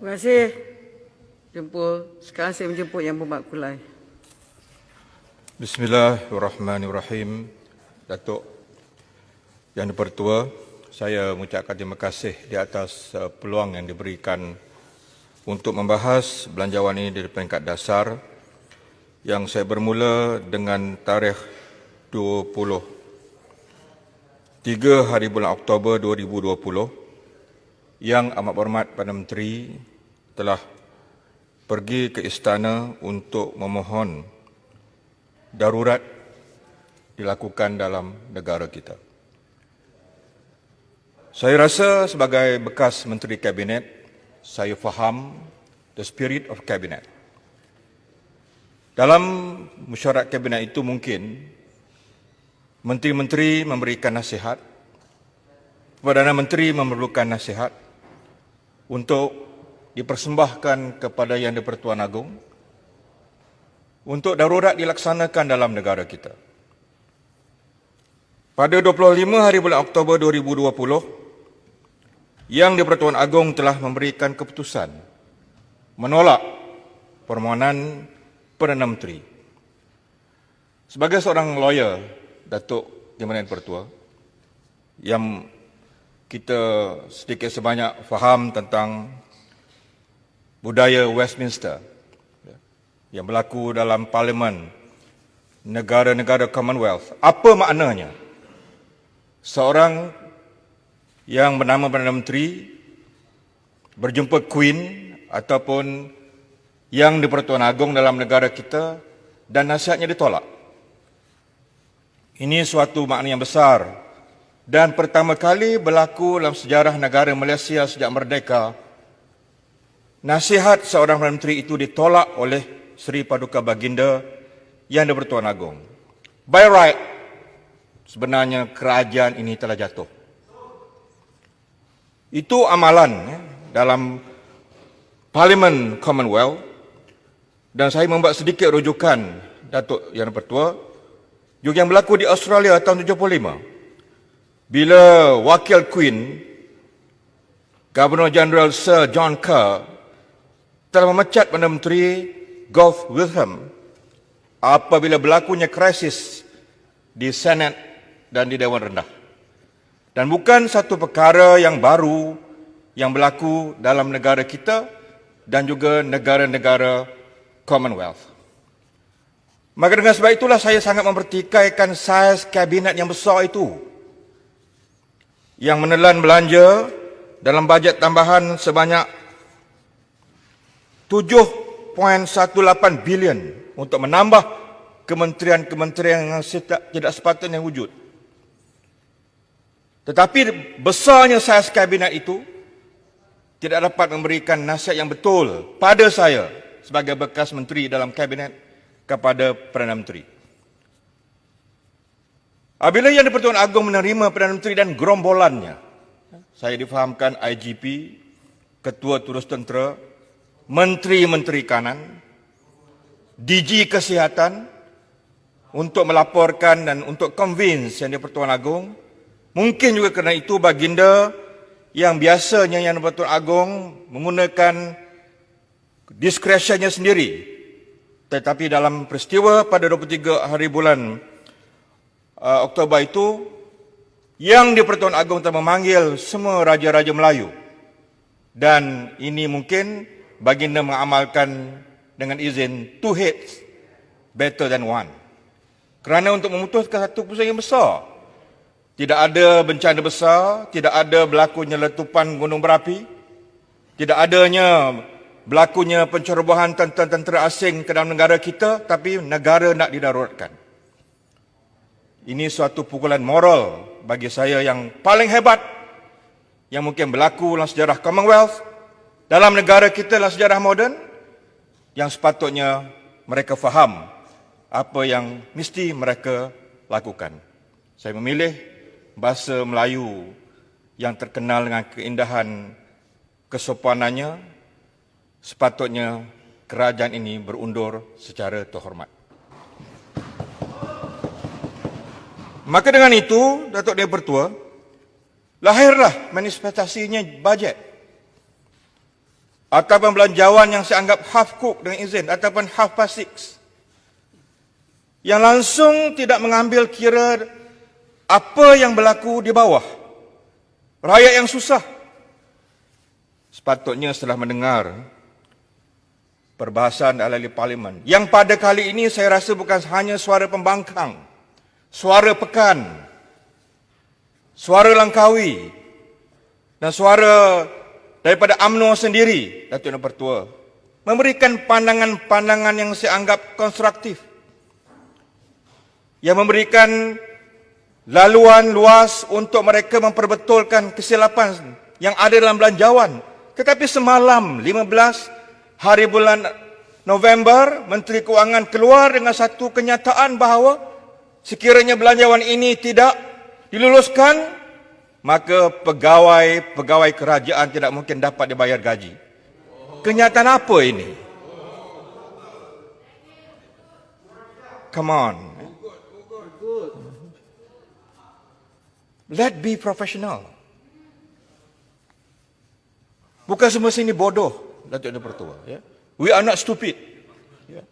Terima kasih. Sekarang saya menjemput Yang Berhormat Kulai. Bismillahirrahmanirrahim. Datuk Yang Dipertua, saya mengucapkan terima kasih di atas peluang yang diberikan untuk membahas belanjawan ini dari peringkat dasar yang saya bermula dengan tarikh 23 hari bulan Oktober 2020 yang amat berhormat Perdana Menteri telah pergi ke istana untuk memohon darurat dilakukan dalam negara kita. Saya rasa sebagai bekas Menteri Kabinet, saya faham the spirit of Kabinet. Dalam mesyuarat Kabinet itu mungkin Menteri-Menteri memberikan nasihat, Perdana Menteri memerlukan nasihat untuk dipersembahkan kepada Yang di-Pertuan Agong untuk darurat dilaksanakan dalam negara kita. Pada 25 hari bulan Oktober 2020, Yang di-Pertuan Agong telah memberikan keputusan menolak permohonan Perdana Menteri. Sebagai seorang lawyer, Datuk Yang Dipertua, yang kita sedikit sebanyak faham tentang budaya Westminster yang berlaku dalam parlimen negara-negara Commonwealth. Apa maknanya seorang yang bernama Perdana Menteri berjumpa Queen ataupun Yang di-Pertuan Agong dalam negara kita dan nasihatnya ditolak? Ini suatu makna yang besar dan pertama kali berlaku dalam sejarah negara Malaysia sejak merdeka. Nasihat seorang Perdana Menteri itu ditolak oleh Seri Paduka Baginda Yang di-Pertuan Agong. By right, sebenarnya kerajaan ini telah jatuh. Itu amalan dalam Parlimen Commonwealth dan saya membuat sedikit rujukan Datuk Yang di-Pertua juga yang berlaku di Australia tahun 75 bila Wakil Queen Governor General Sir John Kerr telah memecat Perdana Menteri Gough Whitlam apabila berlakunya krisis di Senat dan di Dewan Rendah. Dan bukan satu perkara yang baru yang berlaku dalam negara kita dan juga negara-negara Commonwealth. Maka dengan sebab itulah saya sangat mempertikaikan saiz kabinet yang besar itu yang menelan belanja dalam bajet tambahan sebanyak 7.18 bilion untuk menambah kementerian-kementerian yang tidak sepatutnya wujud. Tetapi besarnya saiz kabinet itu tidak dapat memberikan nasihat yang betul pada saya sebagai bekas menteri dalam kabinet kepada Perdana Menteri. Apabila Yang di-Pertuan Agong menerima Perdana Menteri dan gerombolannya, saya difahamkan IGP, Ketua Turus Tentera, Menteri-Menteri Kanan, DG Kesihatan untuk melaporkan dan untuk convince Yang di-Pertuan Agong. Mungkin juga kerana itu baginda yang biasanya Yang di-Pertuan Agong menggunakan diskresionnya sendiri. Tetapi dalam peristiwa pada 23 hari bulan Oktober itu, Yang di-Pertuan Agong telah memanggil semua raja-raja Melayu. Dan ini mungkin baginda mengamalkan dengan izin two heads better than one. Kerana untuk memutuskan satu keputusan yang besar. Tidak ada bencana besar, tidak ada berlakunya letupan gunung berapi, tidak adanya berlakunya pencerobohan tentera asing ke dalam negara kita, tapi negara nak didaruratkan. Ini suatu pukulan moral bagi saya yang paling hebat yang mungkin berlaku dalam sejarah Commonwealth, dalam negara kita dalam sejarah moden, yang sepatutnya mereka faham apa yang mesti mereka lakukan. Saya memilih bahasa Melayu yang terkenal dengan keindahan kesopanannya. Sepatutnya kerajaan ini berundur secara terhormat. Maka dengan itu, Datuk Yang Dipertua, lahirlah manifestasinya bajet. ataupun belanjawan yang saya anggap half cook dengan izin, ataupun half past six, yang langsung tidak mengambil kira apa yang berlaku di bawah, rakyat yang susah. Sepatutnya setelah mendengar perbahasan ahli parlimen, yang pada kali ini saya rasa bukan hanya suara pembangkang, suara pekan, suara Langkawi, dan suara daripada UMNO sendiri, Datuk Yang Pertua, memberikan pandangan-pandangan yang saya anggap konstruktif, yang memberikan laluan luas untuk mereka memperbetulkan kesilapan yang ada dalam belanjawan. Tetapi semalam 15 hari bulan November, Menteri Kewangan keluar dengan satu kenyataan bahawa sekiranya belanjawan ini tidak diluluskan, maka pegawai kerajaan tidak mungkin dapat dibayar gaji. Kenyataan apa ini? Come on. Let's be professional. Bukan semua sini bodoh, Datuk Yang Pertua. Ya. We are not stupid. Ya.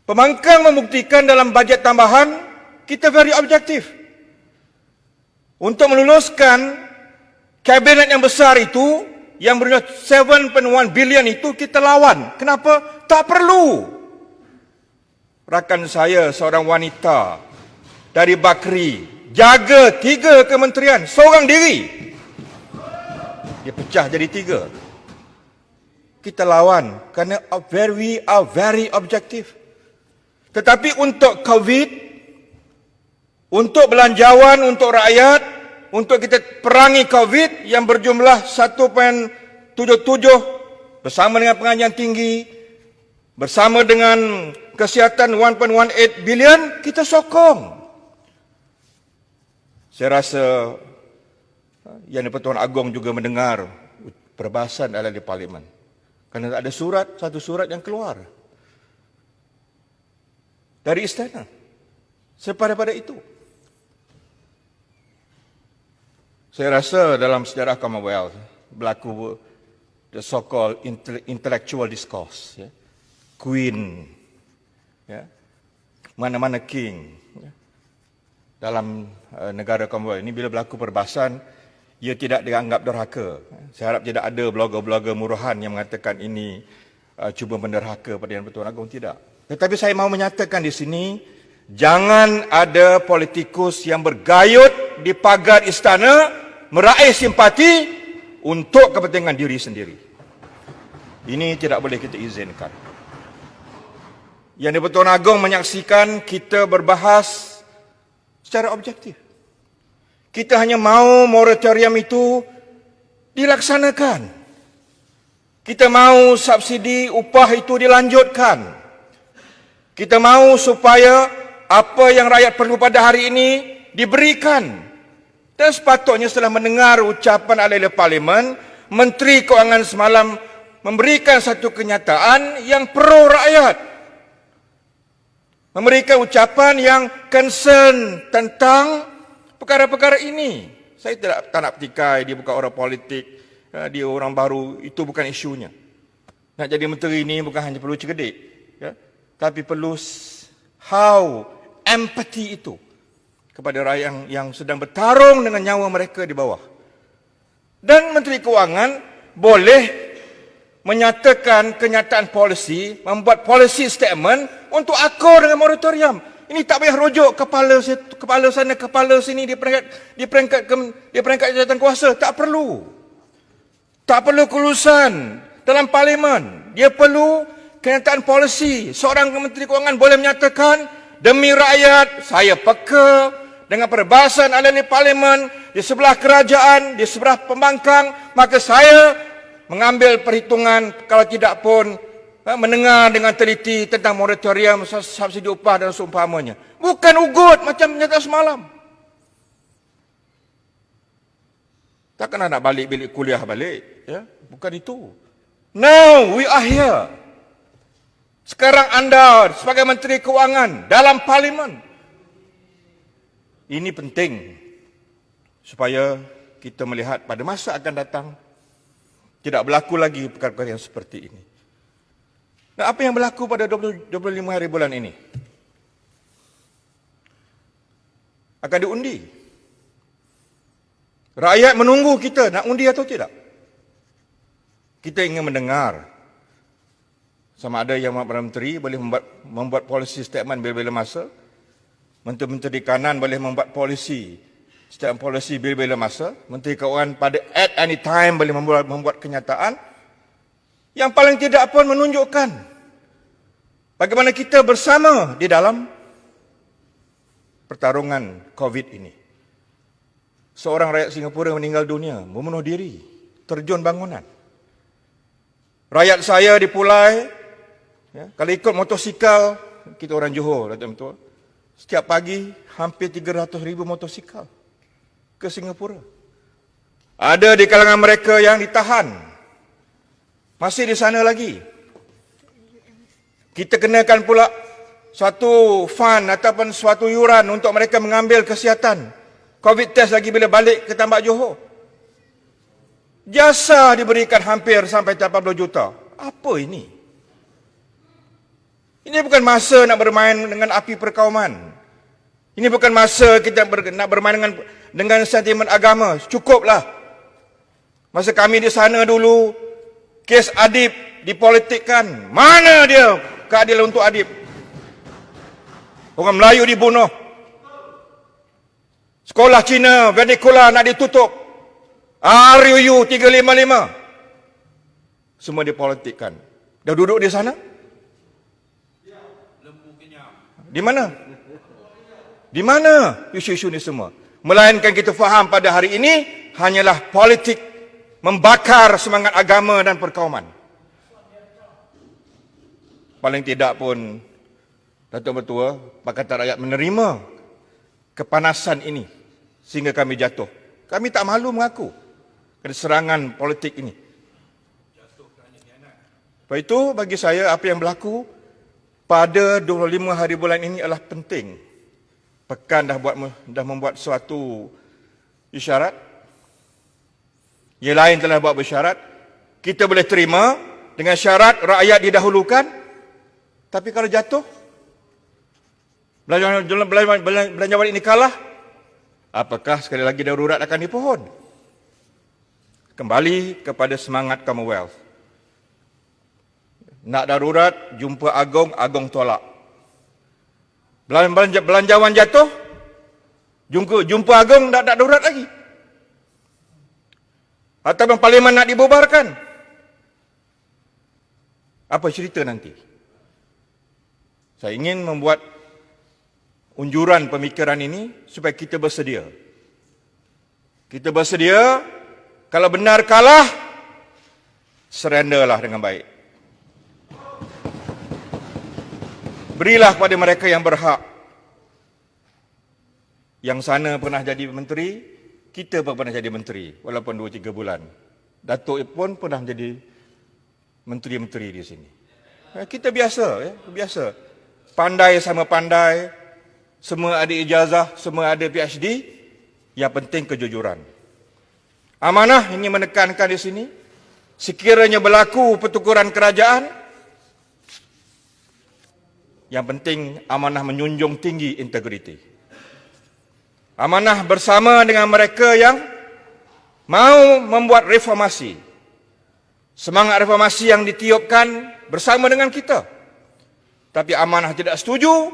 Pembangkang membuktikan dalam bajet tambahan, kita very objektif. Untuk meluluskan kabinet yang besar itu, yang bernilai 7.1 bilion itu, kita lawan. Kenapa? Tak perlu. Rakan saya, seorang wanita dari Bakri, jaga 3 kementerian, seorang diri. Dia pecah jadi 3. Kita lawan kerana we are very objective. Tetapi untuk COVID, untuk belanjawan, untuk rakyat, untuk kita perangi COVID yang berjumlah 1.77 bersama dengan pengajian tinggi, bersama dengan kesihatan 1.18 bilion, kita sokong. Saya rasa Yang di-Pertuan Agong juga mendengar perbahasan ahli parlimen. Kerana ada satu surat yang keluar dari istana. Sepada itu, saya rasa dalam sejarah Commonwealth berlaku the so-called intellectual discourse. Ya. Queen, ya. Mana-mana king. Ya. Dalam negara Commonwealth ini bila berlaku perbahasan, ia tidak dianggap derhaka. Saya harap tidak ada blogger-blogger murahan yang mengatakan ini cuba menderhaka pada Yang Pertuan Agong. Tidak. Tetapi saya mahu menyatakan di sini, jangan ada politikus yang bergayut di pagar istana meraih simpati untuk kepentingan diri sendiri. Ini tidak boleh kita izinkan. Yang di-Pertuan Agong menyaksikan kita berbahas secara objektif. Kita hanya mahu moratorium itu dilaksanakan. Kita mahu subsidi upah itu dilanjutkan. Kita mahu supaya apa yang rakyat perlu pada hari ini diberikan. Dan sepatutnya setelah mendengar ucapan ahli parlimen, Menteri Kewangan semalam memberikan satu kenyataan yang pro rakyat. Memberikan ucapan yang concern tentang perkara-perkara ini. Saya tak nak petikai, dia bukan orang politik, dia orang baru, itu bukan isunya. Nak jadi menteri ini bukan hanya perlu cerdik, ya, tapi perlu how empathy itu kepada rakyat yang sedang bertarung dengan nyawa mereka di bawah. Dan Menteri Kewangan boleh menyatakan kenyataan polisi, membuat policy statement untuk akur dengan moratorium. Ini tak payah rujuk kepala sana, kepala sini di peringkat jawatan kuasa. Tak perlu. Tak perlu kelulusan dalam parlimen. Dia perlu kenyataan polisi. Seorang Menteri Kewangan boleh menyatakan, demi rakyat, saya peka dengan perbahasan ahli parlimen di sebelah kerajaan, di sebelah pembangkang, maka saya mengambil perhitungan kalau tidak pun mendengar dengan teliti tentang moratorium subsidi upah dan seumpamanya. Bukan ugut macam nyata semalam. Takkan nak balik bilik kuliah balik, ya? Bukan itu. Now we are here. Sekarang anda sebagai Menteri Kewangan dalam parlimen. Ini penting supaya kita melihat pada masa akan datang Tidak berlaku lagi perkara-perkara yang seperti ini. Nah, apa yang berlaku pada 25 hari bulan ini? Akan diundi. Rakyat menunggu kita nak undi atau tidak. Kita ingin mendengar sama ada yang Perdana Menteri boleh membuat policy statement bila-bila masa. Menteri-menteri kanan boleh membuat statement policy bila-bila masa. Menteri Keuangan pada at any time boleh membuat kenyataan. Yang paling tidak pun menunjukkan bagaimana kita bersama di dalam pertarungan COVID ini. Seorang rakyat Singapura meninggal dunia, membunuh diri, terjun bangunan. Rakyat saya di Pulai, kalau ikut motosikal, kita orang Johor, betul. Setiap pagi hampir 300,000 motosikal ke Singapura. Ada di kalangan mereka yang ditahan, masih di sana lagi. Kita kenakan pula suatu fund ataupun suatu yuran untuk mereka mengambil kesihatan COVID test lagi bila balik ke Tambak Johor. Jasa diberikan hampir sampai 80 juta. Apa ini? Ini bukan masa nak bermain dengan api perkauman. Ini bukan masa kita nak bermain dengan sentimen agama. Cukuplah. Masa kami di sana dulu, kes Adib dipolitikkan. Mana dia keadilan untuk Adib? Orang Melayu dibunuh. Sekolah Cina, vernacular nak ditutup. RUU 355. Semua dipolitikkan. Dah duduk di sana? Di mana? Di mana isu-isu ini semua? Melainkan kita faham pada hari ini hanyalah politik membakar semangat agama dan perkauman. Paling tidak pun Datuk Mertua, Pakatan Rakyat menerima kepanasan ini sehingga kami jatuh. Kami tak malu mengaku serangan politik ini. Sebab itu bagi saya apa yang berlaku pada 25 hari bulan ini adalah penting. Pekan dah membuat suatu isyarat. Yang lain telah buat bersyarat. Kita boleh terima dengan syarat rakyat didahulukan. Tapi kalau jatuh, belanjawan ini kalah, apakah sekali lagi darurat akan dipohon? Kembali kepada semangat Commonwealth. Nak darurat, jumpa Agong, Agong tolak. Belanjawan jatuh, jumpa Agong, tak darurat lagi. Ataupun parlimen nak dibubarkan. Apa cerita nanti? Saya ingin membuat unjuran pemikiran ini supaya kita bersedia. Kita bersedia, kalau benar kalah, surrenderlah dengan baik. Berilah kepada mereka yang berhak. Yang sana pernah jadi menteri, kita pun pernah jadi menteri, walaupun 2-3 bulan. Datuk pun pernah menjadi menteri-menteri di sini. Kita biasa, biasa. Pandai sama pandai, semua ada ijazah, semua ada PhD, yang penting kejujuran. Amanah ingin menekankan di sini, sekiranya berlaku pertukaran kerajaan, yang penting amanah menjunjung tinggi integriti. Amanah bersama dengan mereka yang mau membuat reformasi. Semangat reformasi yang ditiupkan bersama dengan kita. Tapi amanah tidak setuju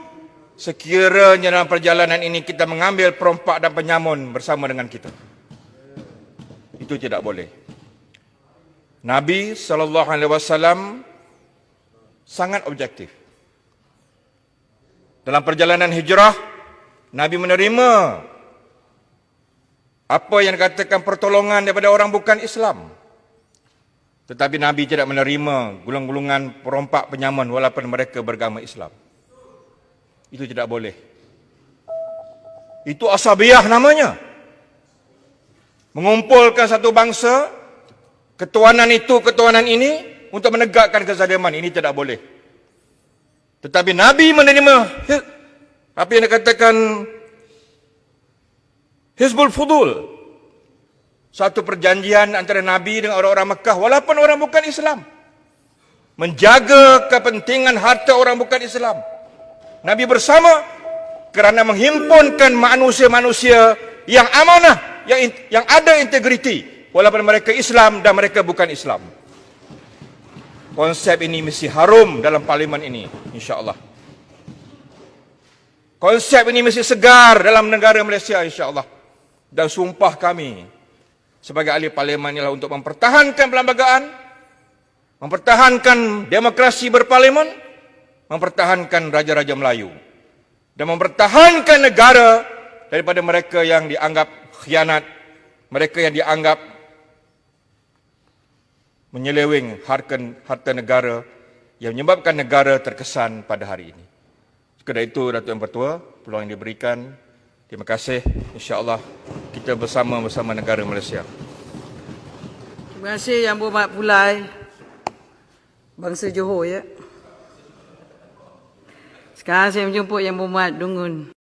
sekiranya dalam perjalanan ini kita mengambil perompak dan penyamun bersama dengan kita. Itu tidak boleh. Nabi SAW sangat objektif. Dalam perjalanan hijrah, Nabi menerima apa yang dikatakan pertolongan daripada orang bukan Islam. Tetapi Nabi tidak menerima gulung-gulungan perompak penyamun walaupun mereka beragama Islam. Itu tidak boleh. Itu asabiyah namanya. Mengumpulkan satu bangsa, ketuanan itu, ketuanan ini, untuk menegakkan kezaliman. Ini tidak boleh. Tetapi Nabi menerima apa yang dikatakan Hizbul Fudul. Satu perjanjian antara Nabi dengan orang-orang Mekah, walaupun orang bukan Islam. Menjaga kepentingan harta orang bukan Islam. Nabi bersama kerana menghimpunkan manusia-manusia yang amanah, yang ada integriti, walaupun mereka Islam dan mereka bukan Islam. Konsep ini mesti harum dalam parlimen ini, insya-Allah. Konsep ini mesti segar dalam negara Malaysia, insya-Allah. Dan sumpah kami sebagai ahli parlimen ialah untuk mempertahankan perlembagaan, mempertahankan demokrasi berparlimen, mempertahankan raja-raja Melayu, dan mempertahankan negara daripada mereka yang dianggap khianat, mereka yang dianggap menyeleweng harta negara yang menyebabkan negara terkesan pada hari ini. Sekadar itu, Datuk Yang Pertua, peluang yang diberikan. Terima kasih. InsyaAllah kita bersama negara Malaysia. Terima kasih Yang Berhormat Pulai bangsa Johor ya. Sekarang saya menjemput Yang Berhormat Dungun.